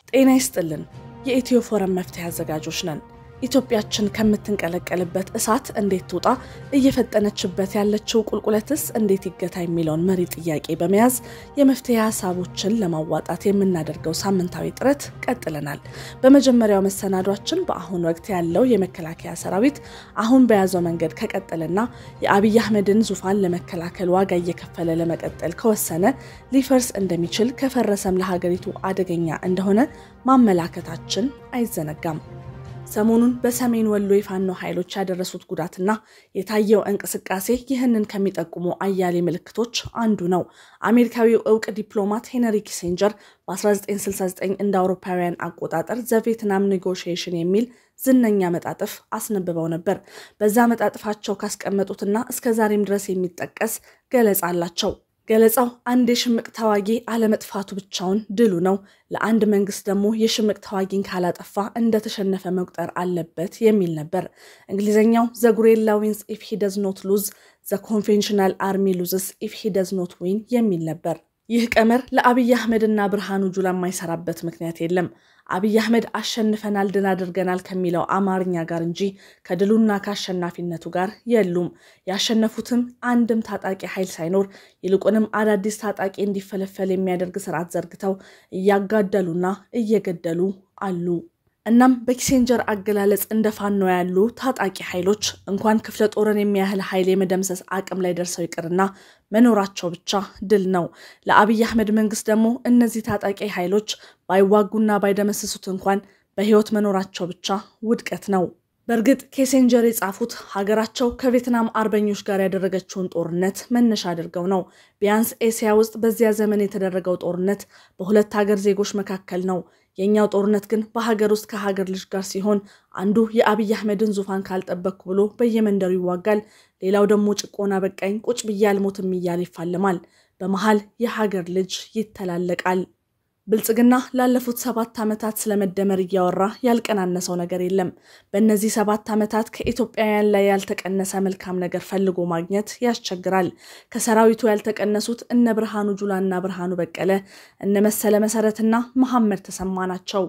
ጤና ይስጥልን የኢትዮ ፎረም መፍትሄ አዘጋጆች ነን። ኢትዮጵያችን ከምትንቀለቀልበት እሳት እንዴት ትውጣ እየፈጠነችበት ያለችው ቁልቁለትስ እንዴት ይገታ የሚለውን መሪ ጥያቄ በመያዝ የመፍትሄ ሐሳቦችን ለማዋጣት የምናደርገው ሳምንታዊ ጥረት ቀጥለናል። በመጀመሪያው መሰናዷችን በአሁን ወቅት ያለው የመከላከያ ሰራዊት አሁን በያዘው መንገድ ከቀጠለና የአብይ አህመድን ዙፋን ለመከላከል ዋጋ እየከፈለ ለመቀጠል ከወሰነ ሊፈርስ እንደሚችል ከፈረሰም ለሀገሪቱ አደገኛ እንደሆነ ማመላከታችን አይዘነጋም። ሰሞኑን በሰሜን ወሎ የፋኖ ኃይሎች ያደረሱት ጉዳትና የታየው እንቅስቃሴ ይህንን ከሚጠቁሙ አያሌ ምልክቶች አንዱ ነው። አሜሪካዊው ዕውቅ ዲፕሎማት ሄንሪ ኪሲንጀር በ1969 እንደ አውሮፓውያን አቆጣጠር ዘ ቪየትናም ኔጎሺዬሽን የሚል ዝነኛ መጣጥፍ አስነብበው ነበር። በዛ መጣጥፋቸው ካስቀመጡትና እስከዛሬም ድረስ የሚጠቀስ ገለጻ አላቸው። ገለጻው አንድ የሽምቅ ተዋጊ አለመጥፋቱ ብቻውን ድሉ ነው፣ ለአንድ መንግስት ደግሞ የሽምቅ ተዋጊን ካላጠፋ እንደተሸነፈ መቁጠር አለበት የሚል ነበር። እንግሊዘኛው the guerrilla wins if he does not lose, the conventional army loses if he does not win የሚል ነበር። ይህ ቀመር ለአብይ አህመድና ብርሃኑ ጁላ የማይሰራበት ምክንያት የለም። አብይ አህመድ አሸንፈናል ድል አድርገናል ከሚለው አማርኛ ጋር እንጂ ከድሉና ካሸናፊነቱ ጋር የሉም። ያሸነፉትም አንድም ታጣቂ ኃይል ሳይኖር ይልቁንም አዳዲስ ታጣቂ እንዲፈለፈል የሚያደርግ ስርዓት ዘርግተው እያጋደሉና እየገደሉ አሉ። እናም በኪሲንጀር አገላለጽ እንደፋኖ ያሉ ታጣቂ ኃይሎች እንኳን ክፍለ ጦርን የሚያህል ኃይል የመደምሰስ አቅም ላይ ደርሰው ይቅርና መኖራቸው ብቻ ድል ነው። ለአብይ አህመድ መንግስት ደግሞ እነዚህ ታጣቂ ኃይሎች ባይዋጉና ባይደመስሱት እንኳን በህይወት መኖራቸው ብቻ ውድቀት ነው። በርግጥ ኪሲንጀር የጻፉት ሀገራቸው ከቪየትናም አርበኞች ጋር ያደረገችውን ጦርነት መነሻ አድርገው ነው። ቢያንስ ኤሲያ ውስጥ በዚያ ዘመን የተደረገው ጦርነት በሁለት ሀገር ዜጎች መካከል ነው። የኛው ጦርነት ግን በሀገር ውስጥ ከሀገር ልጅ ጋር ሲሆን አንዱ የአብይ አህመድን ዙፋን ካልጠበቅኩ ብሎ በየመንደሩ ይዋጋል፣ ሌላው ደግሞ ጭቆና በቃኝ ቁጭ ብያል ሞትም እያለ ይፋለማል። በመሃል የሀገር ልጅ ይተላለቃል። ብልጽግና ላለፉት 7 ዓመታት ስለመደመር እያወራ ያልቀናነሰው ነገር የለም። በእነዚህ 7 ዓመታት ከኢትዮጵያውያን ላይ ያልተቀነሰ መልካም ነገር ፈልጎ ማግኘት ያስቸግራል። ከሰራዊቱ ያልተቀነሱት እነ ብርሃኑ ጁላና ብርሃኑ በቀለ፣ እነ መሰለ መሰረትና መሐመድ ተሰማ ናቸው።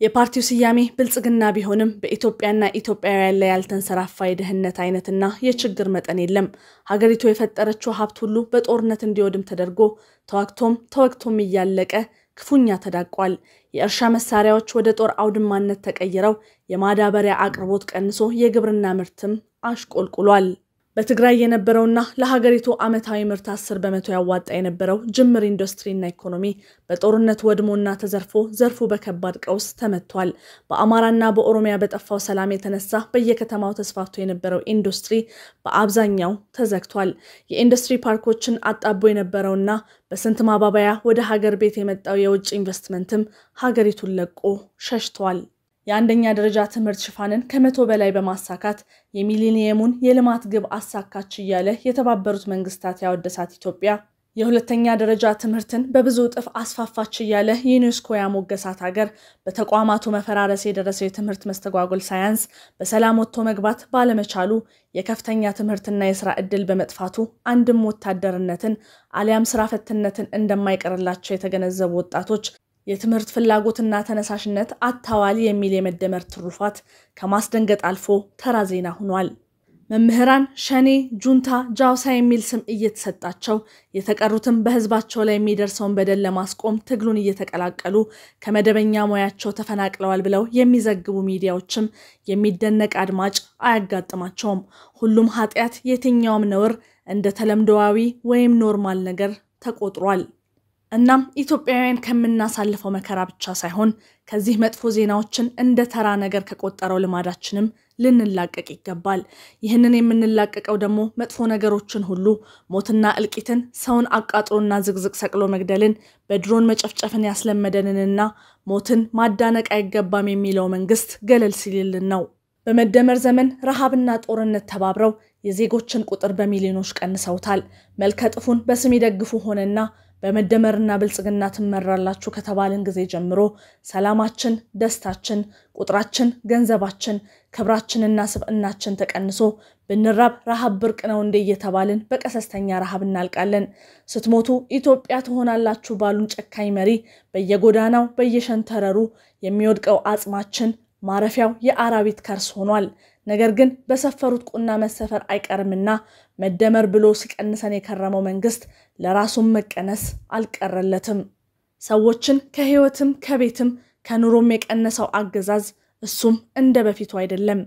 የፓርቲው ስያሜ ብልጽግና ቢሆንም በኢትዮጵያና ኢትዮጵያውያን ላይ ያልተንሰራፋ የደህንነት አይነትና የችግር መጠን የለም። ሀገሪቱ የፈጠረችው ሀብት ሁሉ በጦርነት እንዲወድም ተደርጎ ተወግቶም እያለቀ ክፉኛ ተዳቋል። የእርሻ መሳሪያዎች ወደ ጦር አውድማነት ተቀይረው የማዳበሪያ አቅርቦት ቀንሶ የግብርና ምርትም አሽቆልቁሏል። በትግራይ የነበረውና ለሀገሪቱ አመታዊ ምርት 10% ያዋጣ የነበረው ጅምር ኢንዱስትሪና ኢኮኖሚ በጦርነት ወድሞና ተዘርፎ ዘርፉ በከባድ ቀውስ ተመቷል። በአማራና በኦሮሚያ በጠፋው ሰላም የተነሳ በየከተማው ተስፋፍቶ የነበረው ኢንዱስትሪ በአብዛኛው ተዘግቷል። የኢንዱስትሪ ፓርኮችን አጣቦ የነበረውና በስንት ማባባያ ወደ ሀገር ቤት የመጣው የውጭ ኢንቨስትመንትም ሀገሪቱን ለቆ ሸሽቷል። የአንደኛ ደረጃ ትምህርት ሽፋንን ከ100 በላይ በማሳካት የሚሊኒየሙን የልማት ግብ አሳካች እያለ የተባበሩት መንግስታት ያወደሳት ኢትዮጵያ የሁለተኛ ደረጃ ትምህርትን በብዙ እጥፍ አስፋፋች እያለ ዩኔስኮ ያሞገሳት ሀገር በተቋማቱ መፈራረስ የደረሰው የትምህርት መስተጓጎል ሳያንስ በሰላም ወጥቶ መግባት ባለመቻሉ የከፍተኛ ትምህርትና የሥራ ዕድል በመጥፋቱ አንድም ወታደርነትን አሊያም ስራ ፈትነትን እንደማይቀርላቸው የተገነዘቡ ወጣቶች የትምህርት ፍላጎትና ተነሳሽነት አታዋል የሚል የመደመር ትሩፋት ከማስደንገጥ አልፎ ተራ ዜና ሆኗል። መምህራን ሸኔ፣ ጁንታ፣ ጃውሳ የሚል ስም እየተሰጣቸው የተቀሩትም በህዝባቸው ላይ የሚደርሰውን በደል ለማስቆም ትግሉን እየተቀላቀሉ ከመደበኛ ሙያቸው ተፈናቅለዋል ብለው የሚዘግቡ ሚዲያዎችም የሚደነቅ አድማጭ አያጋጥማቸውም። ሁሉም ኃጢያት የትኛውም ነውር እንደ ተለምዶዋዊ ወይም ኖርማል ነገር ተቆጥሯል። እናም ኢትዮጵያውያን ከምናሳልፈው መከራ ብቻ ሳይሆን ከዚህ መጥፎ ዜናዎችን እንደ ተራ ነገር ከቆጠረው ልማዳችንም ልንላቀቅ ይገባል። ይህንን የምንላቀቀው ደግሞ መጥፎ ነገሮችን ሁሉ ሞትና እልቂትን፣ ሰውን አቃጥሎና ዝግዝቅ ሰቅሎ መግደልን፣ በድሮን መጨፍጨፍን ያስለመደንንና ሞትን ማዳነቅ አይገባም የሚለው መንግስት ገለል ሲልልን ነው። በመደመር ዘመን ረሃብና ጦርነት ተባብረው የዜጎችን ቁጥር በሚሊዮኖች ቀንሰውታል። መልከጥፉን በስም ይደግፉ ሆነና በመደመርና ብልጽግና ትመራላችሁ ከተባለን ጊዜ ጀምሮ ሰላማችን፣ ደስታችን፣ ቁጥራችን፣ ገንዘባችን፣ ክብራችንና ስብዕናችን ተቀንሶ ብንራብ ረሃብ ብርቅ ነው እንደ እየተባልን በቀሰስተኛ ረሃብ እናልቃለን። ስትሞቱ ኢትዮጵያ ትሆናላችሁ ባሉን ጨካኝ መሪ በየጎዳናው በየሸንተረሩ የሚወድቀው አጽማችን ማረፊያው የአራዊት ከርስ ሆኗል። ነገር ግን በሰፈሩት ቁና መሰፈር አይቀርምና መደመር ብሎ ሲቀንሰን የከረመው መንግስት ለራሱም መቀነስ አልቀረለትም። ሰዎችን ከህይወትም ከቤትም ከኑሮም የቀነሰው አገዛዝ እሱም እንደ በፊቱ አይደለም።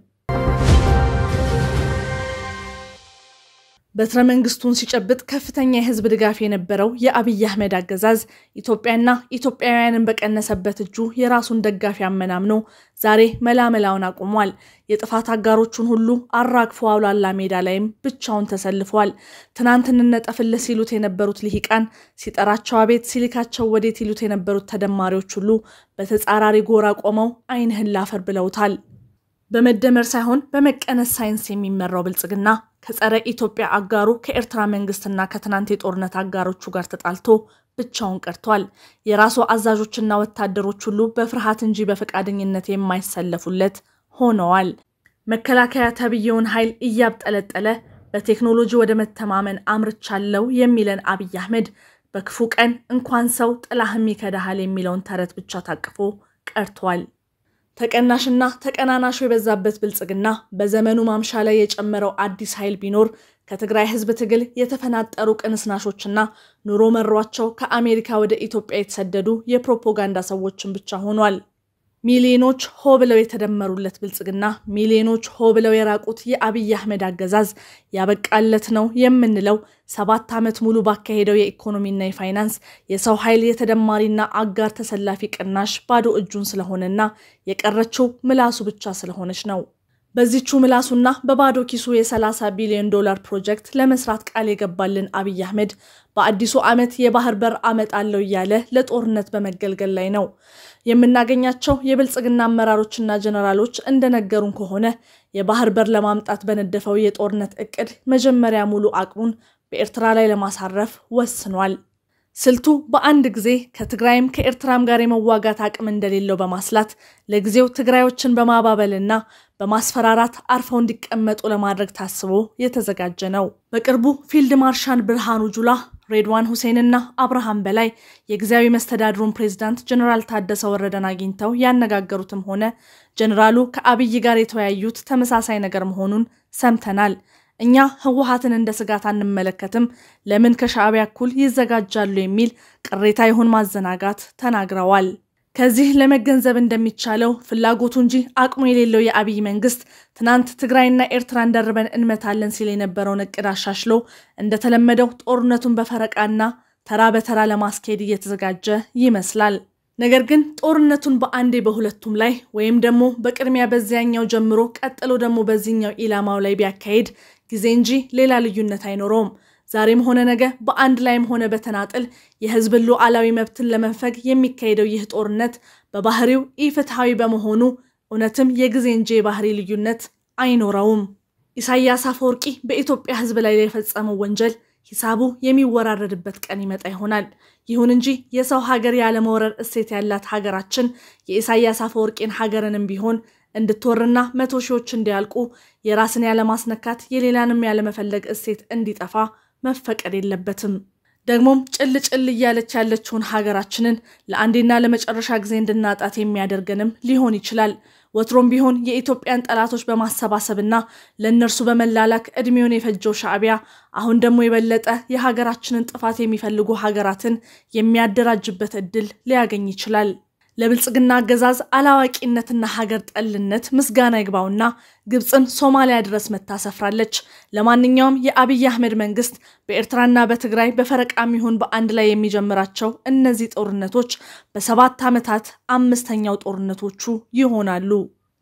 በትረ መንግስቱን ሲጨብጥ ከፍተኛ የህዝብ ድጋፍ የነበረው የአብይ አህመድ አገዛዝ ኢትዮጵያና ኢትዮጵያውያንን በቀነሰበት እጁ የራሱን ደጋፊ አመናምኖ ዛሬ መላመላውን አቁሟል። የጥፋት አጋሮቹን ሁሉ አራግፎ አውላላ ሜዳ ላይም ብቻውን ተሰልፏል። ትናንት እንነጠፍልህ ሲሉት የነበሩት ልሂቃን ሲጠራቸው አቤት ሲልካቸው ወዴት ይሉት የነበሩት ተደማሪዎች ሁሉ በተጻራሪ ጎራ ቆመው አይንህን ላፈር ብለውታል። በመደመር ሳይሆን በመቀነስ ሳይንስ የሚመራው ብልጽግና ከጸረ ኢትዮጵያ አጋሩ ከኤርትራ መንግስትና ከትናንት የጦርነት አጋሮቹ ጋር ተጣልቶ ብቻውን ቀርቷል። የራሱ አዛዦችና ወታደሮች ሁሉ በፍርሃት እንጂ በፈቃደኝነት የማይሰለፉለት ሆነዋል። መከላከያ ተብየውን ኃይል እያብጠለጠለ በቴክኖሎጂ ወደ መተማመን አምርቻለሁ የሚለን አብይ አህመድ በክፉ ቀን እንኳን ሰው ጥላህም ይከዳሃል የሚለውን ተረት ብቻ ታቅፎ ቀርቷል። ተቀናሽና ተቀናናሽ የበዛበት ብልጽግና በዘመኑ ማምሻ ላይ የጨመረው አዲስ ኃይል ቢኖር ከትግራይ ህዝብ ትግል የተፈናጠሩ ቅንስናሾችና ኑሮ መሯቸው ከአሜሪካ ወደ ኢትዮጵያ የተሰደዱ የፕሮፓጋንዳ ሰዎችን ብቻ ሆኗል። ሚሊዮኖች ሆ ብለው የተደመሩለት ብልጽግና ሚሊዮኖች ሆ ብለው የራቁት የአብይ አህመድ አገዛዝ ያበቃለት ነው የምንለው 7 ዓመት ሙሉ ባካሄደው የኢኮኖሚና የፋይናንስ የሰው ኃይል የተደማሪና አጋር ተሰላፊ ቅናሽ ባዶ እጁን ስለሆነና የቀረችው ምላሱ ብቻ ስለሆነች ነው። በዚህቹ ምላሱና በባዶ ኪሱ የ30 ቢሊዮን ዶላር ፕሮጀክት ለመስራት ቃል የገባልን አብይ አህመድ በአዲሱ ዓመት የባህር በር አመጣለው ያለ ለጦርነት በመገልገል ላይ ነው። የምናገኛቸው የብልጽግና አመራሮችና ጀነራሎች እንደነገሩን ከሆነ የባህር በር ለማምጣት በነደፈው የጦርነት እቅድ መጀመሪያ ሙሉ አቅሙን በኤርትራ ላይ ለማሳረፍ ወስኗል። ስልቱ በአንድ ጊዜ ከትግራይም ከኤርትራም ጋር የመዋጋት አቅም እንደሌለው በማስላት ለጊዜው ትግራዮችን በማባበልና በማስፈራራት አርፈው እንዲቀመጡ ለማድረግ ታስቦ የተዘጋጀ ነው። በቅርቡ ፊልድ ማርሻል ብርሃኑ ጁላ፣ ሬድዋን ሁሴንና አብርሃም በላይ የጊዜያዊ መስተዳድሩን ፕሬዝዳንት ጀነራል ታደሰ ወረደን አግኝተው ያነጋገሩትም ሆነ ጀነራሉ ከአብይ ጋር የተወያዩት ተመሳሳይ ነገር መሆኑን ሰምተናል። እኛ ህወሓትን እንደ ስጋት አንመለከትም፣ ለምን ከሻዕቢያ እኩል ይዘጋጃሉ የሚል ቅሬታ ይሁን ማዘናጋት ተናግረዋል። ከዚህ ለመገንዘብ እንደሚቻለው ፍላጎቱ እንጂ አቅሙ የሌለው የአብይ መንግስት ትናንት ትግራይና ኤርትራን ደርበን እንመታለን ሲል የነበረውን እቅድ አሻሽሎ እንደተለመደው ጦርነቱን በፈረቃና ተራ በተራ ለማስኬድ እየተዘጋጀ ይመስላል። ነገር ግን ጦርነቱን በአንዴ በሁለቱም ላይ ወይም ደግሞ በቅድሚያ በዚያኛው ጀምሮ ቀጥሎ ደግሞ በዚህኛው ኢላማው ላይ ቢያካሄድ ጊዜ እንጂ ሌላ ልዩነት አይኖረውም። ዛሬም ሆነ ነገ በአንድ ላይም ሆነ በተናጥል የህዝብ ሉዓላዊ መብትን ለመንፈግ የሚካሄደው ይህ ጦርነት በባህሪው ኢፍትሃዊ በመሆኑ እውነትም የጊዜ እንጂ የባህሪ ልዩነት አይኖረውም። ኢሳያስ አፈወርቂ በኢትዮጵያ ህዝብ ላይ የፈጸመው ወንጀል ሂሳቡ የሚወራረድበት ቀን ይመጣ ይሆናል። ይሁን እንጂ የሰው ሀገር ያለ መወረር እሴት ያላት ሀገራችን የኢሳያስ አፈወርቂን ሀገርንም ቢሆን እንድትወርና 100 ሺዎች እንዲያልቁ የራስን ያለ ማስነካት የሌላንም ያለ መፈለግ እሴት እንዲጠፋ መፈቀድ የለበትም። ደግሞም ጭል እያለች ያለችውን ሀገራችንን ለአንዴና ለመጨረሻ ጊዜ እንድናጣት የሚያደርገንም ሊሆን ይችላል። ወትሮም ቢሆን የኢትዮጵያን ጠላቶች በማሰባሰብና ለነርሱ በመላላክ እድሜውን የፈጀው ሻዕቢያ አሁን ደግሞ የበለጠ የሀገራችንን ጥፋት የሚፈልጉ ሀገራትን የሚያደራጅበት እድል ሊያገኝ ይችላል። ለብልጽግና አገዛዝ አላዋቂነትና ሀገር ጠልነት ምስጋና ይግባውና ግብጽን ሶማሊያ ድረስ መታሰፍራለች። ለማንኛውም የአብይ አህመድ መንግስት በኤርትራና በትግራይ በፈረቃም ይሁን በአንድ ላይ የሚጀምራቸው እነዚህ ጦርነቶች በ7 ዓመታት 5ኛው ጦርነቶቹ ይሆናሉ።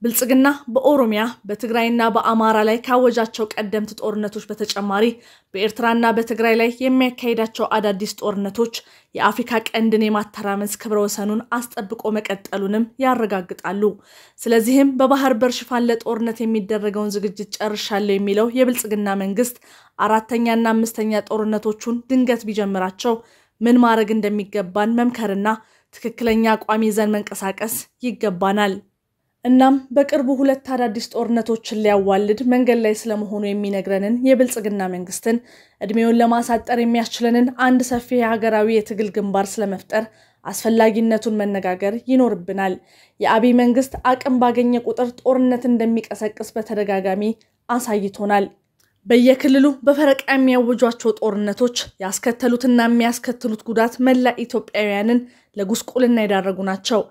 ብልጽግና በኦሮሚያ በትግራይና በአማራ ላይ ካወጃቸው ቀደምት ጦርነቶች በተጨማሪ በኤርትራና በትግራይ ላይ የሚያካሂዳቸው አዳዲስ ጦርነቶች የአፍሪካ ቀንድን የማተራመስ ክብረ ወሰኑን አስጠብቆ መቀጠሉንም ያረጋግጣሉ። ስለዚህም በባህር በር ሽፋን ለጦርነት የሚደረገውን ዝግጅት ጨርሻለሁ የሚለው የብልጽግና መንግስት 4ኛና 5ኛ ጦርነቶቹን ድንገት ቢጀምራቸው ምን ማድረግ እንደሚገባን መምከርና ትክክለኛ አቋም ይዘን መንቀሳቀስ ይገባናል። እናም በቅርቡ 2 አዳዲስ ጦርነቶችን ሊያዋልድ መንገድ ላይ ስለመሆኑ የሚነግረንን የብልጽግና መንግስትን እድሜውን ለማሳጠር የሚያስችለንን አንድ ሰፊ ሀገራዊ የትግል ግንባር ስለመፍጠር አስፈላጊነቱን መነጋገር ይኖርብናል። የአብይ መንግስት አቅም ባገኘ ቁጥር ጦርነት እንደሚቀሰቅስ በተደጋጋሚ አሳይቶናል። በየክልሉ በፈረቃ የሚያወጇቸው ጦርነቶች ያስከተሉትና የሚያስከትሉት ጉዳት መላ ኢትዮጵያውያንን ለጉስቁልና ያዳረጉ ናቸው።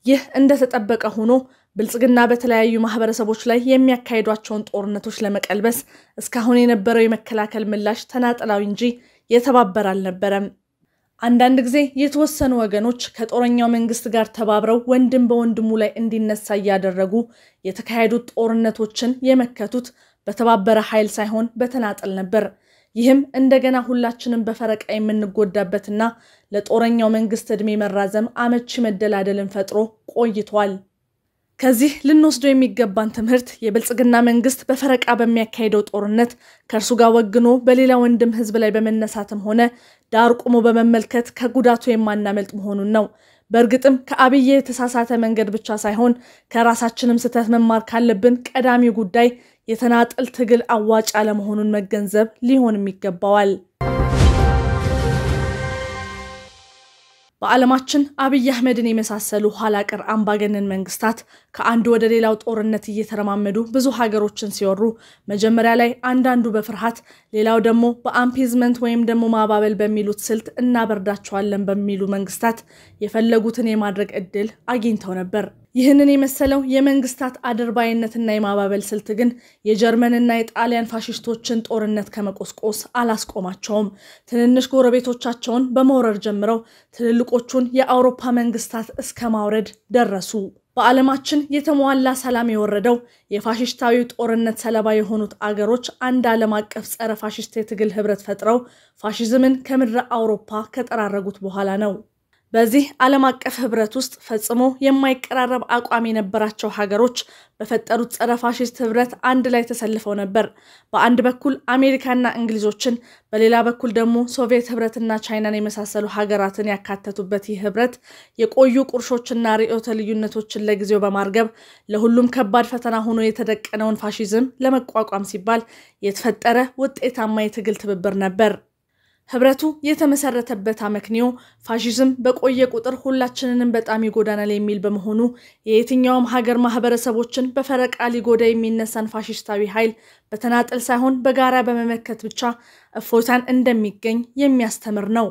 ይህ እንደተጠበቀ ሆኖ ብልጽግና በተለያዩ ማህበረሰቦች ላይ የሚያካሂዷቸውን ጦርነቶች ለመቀልበስ እስካሁን የነበረው የመከላከል ምላሽ ተናጠላዊ እንጂ የተባበረ አልነበረም። አንዳንድ ጊዜ የተወሰኑ ወገኖች ከጦረኛው መንግስት ጋር ተባብረው ወንድም በወንድሙ ላይ እንዲነሳ ያደረጉ የተካሄዱት ጦርነቶችን የመከቱት በተባበረ ኃይል ሳይሆን በተናጠል ነበር። ይህም እንደገና ሁላችንም በፈረቃ የምንጎዳበትና ለጦረኛው መንግስት እድሜ መራዘም አመቺ መደላደልን ፈጥሮ ቆይቷል። ከዚህ ልንወስደው የሚገባን ትምህርት የብልጽግና መንግስት በፈረቃ በሚያካሂደው ጦርነት ከርሱ ጋር ወግኖ በሌላ ወንድም ህዝብ ላይ በመነሳትም ሆነ ዳር ቆሞ በመመልከት ከጉዳቱ የማናመልጥ መሆኑን ነው። በእርግጥም ከአብይ የተሳሳተ መንገድ ብቻ ሳይሆን ከራሳችንም ስህተት መማር ካለብን ቀዳሚው ጉዳይ የተናጠል ትግል አዋጭ አለመሆኑን መገንዘብ ሊሆንም ይገባዋል። በዓለማችን አብይ አህመድን የመሳሰሉ ኋላቀር አምባገነን መንግስታት ከአንድ ወደ ሌላው ጦርነት እየተረማመዱ ብዙ ሀገሮችን ሲወሩ መጀመሪያ ላይ አንዳንዱ በፍርሃት ሌላው ደግሞ በአምፒዝመንት ወይም ደግሞ ማባበል በሚሉት ስልት እናበርዳቸዋለን በሚሉ መንግስታት የፈለጉትን የማድረግ እድል አግኝተው ነበር። ይህንን የመሰለው የመንግስታት አድርባይነትና የማባበል ስልት ግን የጀርመንና የጣሊያን ፋሺስቶችን ጦርነት ከመቆስቆስ አላስቆማቸውም። ትንንሽ ጎረቤቶቻቸውን በመውረር ጀምረው ትልልቆቹን የአውሮፓ መንግስታት እስከ ማውረድ ደረሱ። በዓለማችን የተሟላ ሰላም የወረደው የፋሺስታዊው ጦርነት ሰለባ የሆኑት አገሮች አንድ ዓለም አቀፍ ጸረ ፋሺስት የትግል ህብረት ፈጥረው ፋሺዝምን ከምድረ አውሮፓ ከጠራረጉት በኋላ ነው። በዚህ ዓለም አቀፍ ህብረት ውስጥ ፈጽሞ የማይቀራረብ አቋም የነበራቸው ሀገሮች በፈጠሩት ጸረ ፋሺስት ህብረት አንድ ላይ ተሰልፈው ነበር። በአንድ በኩል አሜሪካና እንግሊዞችን፣ በሌላ በኩል ደግሞ ሶቪየት ህብረትና ቻይናን የመሳሰሉ ሀገራትን ያካተቱበት ይህ ህብረት የቆዩ ቁርሾችና ርዕዮተ ልዩነቶችን ለጊዜው በማርገብ ለሁሉም ከባድ ፈተና ሆኖ የተደቀነውን ፋሺዝም ለመቋቋም ሲባል የተፈጠረ ውጤታማ የትግል ትብብር ነበር። ህብረቱ የተመሰረተበት አመክንዮ ፋሺዝም በቆየ ቁጥር ሁላችንንም በጣም ይጎዳናል የሚል በመሆኑ የየትኛውም ሀገር ማህበረሰቦችን በፈረቃ ሊጎዳ የሚነሳን ፋሺስታዊ ኃይል በተናጠል ሳይሆን በጋራ በመመከት ብቻ እፎይታን እንደሚገኝ የሚያስተምር ነው።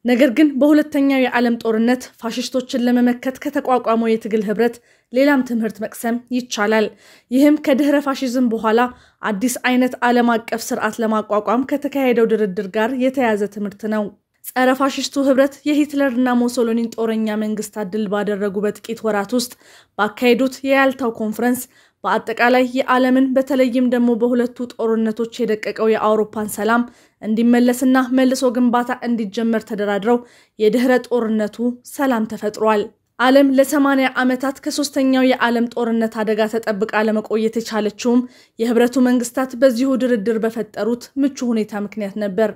ነገር ግን በሁለተኛው የዓለም ጦርነት ፋሺስቶችን ለመመከት ከተቋቋመው የትግል ህብረት ሌላም ትምህርት መቅሰም ይቻላል። ይህም ከድህረ ፋሺዝም በኋላ አዲስ አይነት ዓለም አቀፍ ስርዓት ለማቋቋም ከተካሄደው ድርድር ጋር የተያያዘ ትምህርት ነው። ጸረ ፋሺስቱ ህብረት የሂትለርና ሞሶሎኒን ጦረኛ መንግስታት ድል ባደረጉ በጥቂት ወራት ውስጥ ባካሄዱት የያልታው ኮንፈረንስ በአጠቃላይ የዓለምን በተለይም ደግሞ በሁለቱ ጦርነቶች የደቀቀው የአውሮፓን ሰላም እንዲመለስና መልሶ ግንባታ እንዲጀመር ተደራድረው የድህረ ጦርነቱ ሰላም ተፈጥሯል። ዓለም ለ80 ዓመታት ከሶስተኛው የዓለም ጦርነት አደጋ ተጠብቃ ለመቆየት የቻለችውም የህብረቱ መንግስታት በዚሁ ድርድር በፈጠሩት ምቹ ሁኔታ ምክንያት ነበር።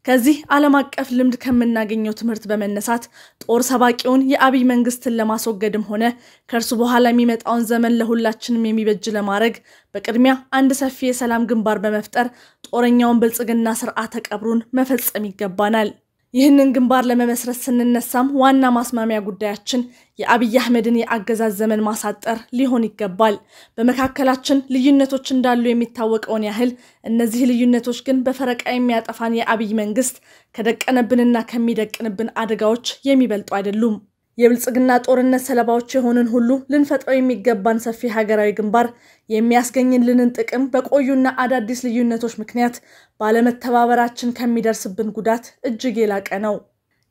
ከዚህ ዓለም አቀፍ ልምድ ከምናገኘው ትምህርት በመነሳት ጦር ሰባቂውን የአብይ መንግስትን ለማስወገድም ሆነ ከርሱ በኋላ የሚመጣውን ዘመን ለሁላችንም የሚበጅ ለማድረግ በቅድሚያ አንድ ሰፊ የሰላም ግንባር በመፍጠር ጦረኛውን ብልጽግና ስርዓተ ቀብሩን መፈጸም ይገባናል። ይህንን ግንባር ለመመስረት ስንነሳም ዋና ማስማሚያ ጉዳያችን የአብይ አህመድን የአገዛዝ ዘመን ማሳጠር ሊሆን ይገባል። በመካከላችን ልዩነቶች እንዳሉ የሚታወቀውን ያህል እነዚህ ልዩነቶች ግን በፈረቃ የሚያጠፋን የአብይ መንግስት ከደቀነብንና ከሚደቅንብን አደጋዎች የሚበልጡ አይደሉም። የብልጽግና ጦርነት ሰለባዎች የሆንን ሁሉ ልንፈጥረው የሚገባን ሰፊ ሀገራዊ ግንባር የሚያስገኝልንን ጥቅም በቆዩና አዳዲስ ልዩነቶች ምክንያት ባለመተባበራችን ከሚደርስብን ጉዳት እጅግ የላቀ ነው።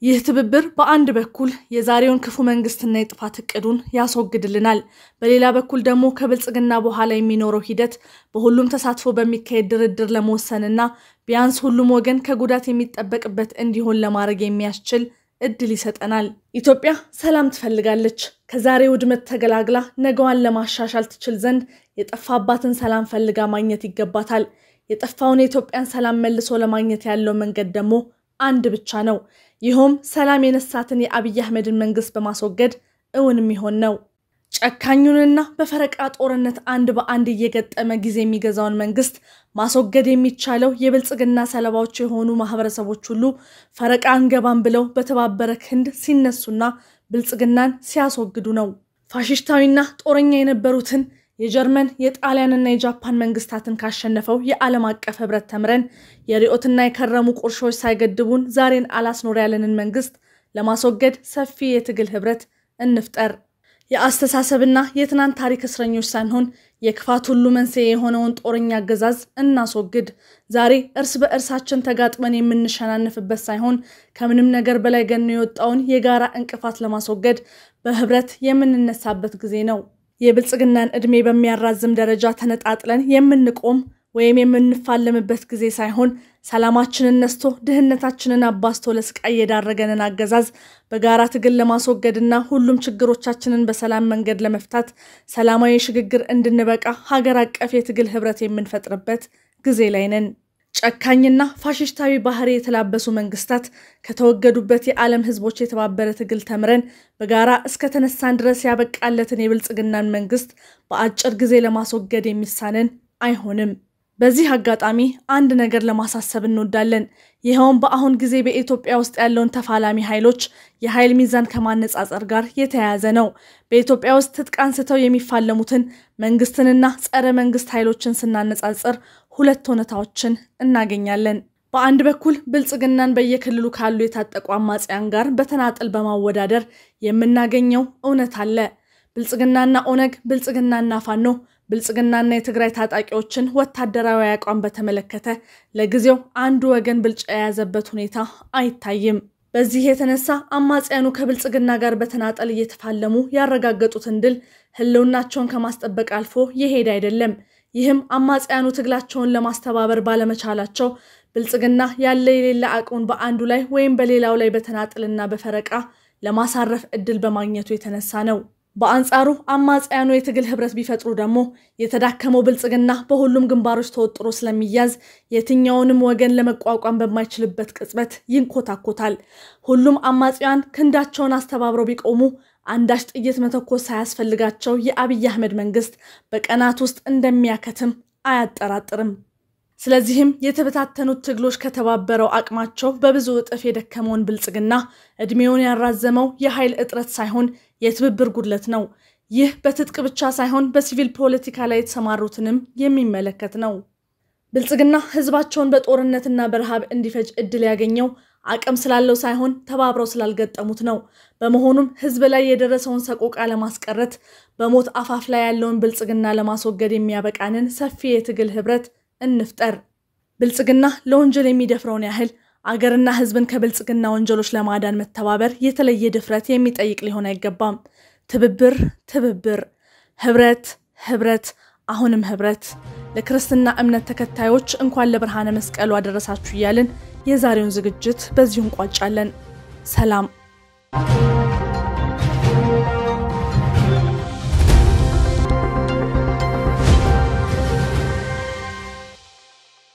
ይህ ትብብር በአንድ በኩል የዛሬውን ክፉ መንግስትና የጥፋት እቅዱን ያስወግድልናል። በሌላ በኩል ደግሞ ከብልጽግና በኋላ የሚኖረው ሂደት በሁሉም ተሳትፎ በሚካሄድ ድርድር ለመወሰንና ቢያንስ ሁሉም ወገን ከጉዳት የሚጠበቅበት እንዲሆን ለማድረግ የሚያስችል እድል ይሰጠናል። ኢትዮጵያ ሰላም ትፈልጋለች። ከዛሬ ውድመት ተገላግላ ነገዋን ለማሻሻል ትችል ዘንድ የጠፋባትን ሰላም ፈልጋ ማግኘት ይገባታል። የጠፋውን የኢትዮጵያን ሰላም መልሶ ለማግኘት ያለው መንገድ ደግሞ አንድ ብቻ ነው። ይህም ሰላም የነሳትን የአብይ አህመድን መንግስት በማስወገድ እውን የሚሆን ነው። ጨካኙንና በፈረቃ ጦርነት አንድ በአንድ እየገጠመ ጊዜ የሚገዛውን መንግስት ማስወገድ የሚቻለው የብልጽግና ሰለባዎች የሆኑ ማህበረሰቦች ሁሉ ፈረቃ አንገባም ብለው በተባበረ ክንድ ሲነሱና ብልጽግናን ሲያስወግዱ ነው። ፋሺስታዊና ጦረኛ የነበሩትን የጀርመን የጣሊያንና የጃፓን መንግስታትን ካሸነፈው የዓለም አቀፍ ህብረት ተምረን የሪዮትና የከረሙ ቁርሾች ሳይገድቡን ዛሬን አላስኖር ያለንን መንግስት ለማስወገድ ሰፊ የትግል ህብረት እንፍጠር። የአስተሳሰብና የትናንት ታሪክ እስረኞች ሳንሆን የክፋት ሁሉ መንስኤ የሆነውን ጦረኛ አገዛዝ እናስወግድ። ዛሬ እርስ በእርሳችን ተጋጥመን የምንሸናነፍበት ሳይሆን ከምንም ነገር በላይ ገኖ የወጣውን የጋራ እንቅፋት ለማስወገድ በህብረት የምንነሳበት ጊዜ ነው። የብልጽግናን እድሜ በሚያራዝም ደረጃ ተነጣጥለን የምንቆም ወይም የምንፋለምበት ጊዜ ሳይሆን ሰላማችንን ነስቶ ድህነታችንን አባስቶ ለስቃይ የዳረገንን አገዛዝ በጋራ ትግል ለማስወገድና ሁሉም ችግሮቻችንን በሰላም መንገድ ለመፍታት ሰላማዊ ሽግግር እንድንበቃ ሀገር አቀፍ የትግል ህብረት የምንፈጥርበት ጊዜ ላይ ነን። ጨካኝና ፋሺስታዊ ባህሪ የተላበሱ መንግስታት ከተወገዱበት የዓለም ህዝቦች የተባበረ ትግል ተምረን በጋራ እስከ ተነሳን ድረስ ያበቃለትን የብልጽግናን መንግስት በአጭር ጊዜ ለማስወገድ የሚሳነን አይሆንም። በዚህ አጋጣሚ አንድ ነገር ለማሳሰብ እንወዳለን። ይሄውን በአሁን ጊዜ በኢትዮጵያ ውስጥ ያለውን ተፋላሚ ኃይሎች የኃይል ሚዛን ከማነጻጸር ጋር የተያያዘ ነው። በኢትዮጵያ ውስጥ ትጥቅ አንስተው የሚፋለሙትን መንግስትንና ጸረ መንግስት ኃይሎችን ስናነጻጽር ሁለት ሁኔታዎችን እናገኛለን። በአንድ በኩል ብልጽግናን በየክልሉ ካሉ የታጠቁ አማጽያን ጋር በተናጠል በማወዳደር የምናገኘው እውነት አለ። ብልጽግናና ኦነግ፣ ብልጽግናና ፋኖ፣ ብልጽግናና የትግራይ ታጣቂዎችን ወታደራዊ አቋም በተመለከተ ለጊዜው አንዱ ወገን ብልጫ የያዘበት ሁኔታ አይታይም። በዚህ የተነሳ አማጽያኑ ከብልጽግና ጋር በተናጠል እየተፋለሙ ያረጋገጡትን ድል ህልውናቸውን ከማስጠበቅ አልፎ ይሄድ አይደለም። ይህም አማጽያኑ ትግላቸውን ለማስተባበር ባለመቻላቸው ብልጽግና ያለ የሌላ አቅሙን በአንዱ ላይ ወይም በሌላው ላይ በተናጠልና በፈረቃ ለማሳረፍ እድል በማግኘቱ የተነሳ ነው። በአንጻሩ አማጽያኑ የትግል ህብረት ቢፈጥሩ ደግሞ የተዳከመው ብልጽግና በሁሉም ግንባሮች ተወጥሮ ስለሚያዝ የትኛውንም ወገን ለመቋቋም በማይችልበት ቅጽበት ይንኮታኮታል። ሁሉም አማጽያን ክንዳቸውን አስተባብረው ቢቆሙ አንዳች ጥይት መተኮስ ሳያስፈልጋቸው የአብይ አህመድ መንግስት በቀናት ውስጥ እንደሚያከትም አያጠራጥርም። ስለዚህም የተበታተኑት ትግሎች ከተባበረው አቅማቸው በብዙ እጥፍ የደከመውን ብልጽግና እድሜውን ያራዘመው የኃይል እጥረት ሳይሆን የትብብር ጉድለት ነው። ይህ በትጥቅ ብቻ ሳይሆን በሲቪል ፖለቲካ ላይ የተሰማሩትንም የሚመለከት ነው። ብልጽግና ህዝባቸውን በጦርነትና በረሃብ እንዲፈጅ እድል ያገኘው አቅም ስላለው ሳይሆን ተባብረው ስላልገጠሙት ነው። በመሆኑም ህዝብ ላይ የደረሰውን ሰቆቃ ለማስቀረት በሞት አፋፍ ላይ ያለውን ብልጽግና ለማስወገድ የሚያበቃንን ሰፊ የትግል ህብረት እንፍጠር። ብልጽግና ለወንጀል የሚደፍረውን ያህል አገርና ህዝብን ከብልጽግና ወንጀሎች ለማዳን መተባበር የተለየ ድፍረት የሚጠይቅ ሊሆን አይገባም። ትብብር፣ ህብረት፣ አሁንም ህብረት። ለክርስትና እምነት ተከታዮች እንኳን ለብርሃነ መስቀሉ አደረሳችሁ እያልን የዛሬውን ዝግጅት በዚሁ እንቋጫለን። ሰላም።